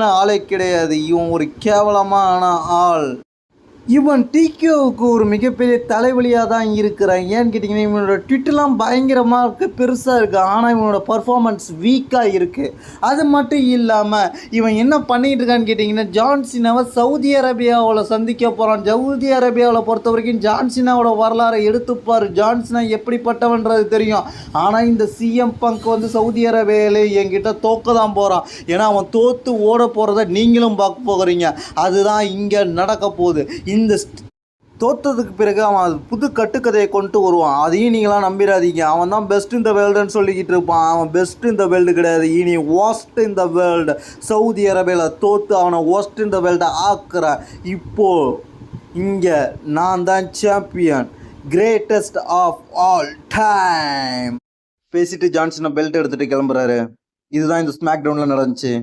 உண்மையான ஆளே கிடையாது. இவன் ஒரு கேவலமான ஆள். இவன் டிகேவுக்கு ஒரு மிகப்பெரிய தலைவலியாக தான் இருக்கிறான். ஏன்னு கேட்டிங்கன்னா இவனோட ட்விட்டெலாம் பயங்கரமாக இருக்குது, பெருசாக இருக்குது. ஆனால் இவனோட பர்ஃபார்மன்ஸ் வீக்காக இருக்குது. அது மட்டும் இல்லாமல் இவன் என்ன பண்ணிகிட்டு இருக்கான்னு கேட்டிங்கன்னா ஜான்சினாவை சவுதி அரேபியாவில் சந்திக்க போகிறான். சவுதி அரேபியாவில் பொறுத்த வரைக்கும் ஜான்சினாவோட வரலாறை எடுத்துப்பார். ஜான்சினா எப்படிப்பட்டவன்றது தெரியும். ஆனால் இந்த சிஎம் பங்க் வந்து சவுதி அரேபியாவில் என்கிட்ட தோக்க தான் போகிறான். ஏன்னா அவன் தோற்று ஓட போகிறத நீங்களும் பார்க்க போகிறீங்க. அதுதான் இங்கே நடக்க போகுது. இந்த தோற்றதுக்கு பிறகு அவன் புது கட்டுக்கதையை கொண்டு வருவான். அதையும் நீங்களாம் நம்பிடாதீங்க. அவன் தான் பெஸ்ட் இந்த வேர்ல்டுன்னு சொல்லிக்கிட்டு இருப்பான். அவன் பெஸ்ட் இந்த வேர்ல்டு கிடையாது, இனி ஒஸ்ட் இந்த வேர்ல்டு. சவுதி அரேபியாவில் தோற்று அவனை ஒஸ்ட் இந்த வேர்ல்டை ஆக்குறேன். இப்போது இங்கே நான் தான் champion, greatest of all time பேசிட்டு ஜான்சனை பெல்ட் எடுத்துகிட்டு கிளம்புறாரு. இதுதான் இந்த ஸ்மாக் டவுனில் நடந்துச்சு.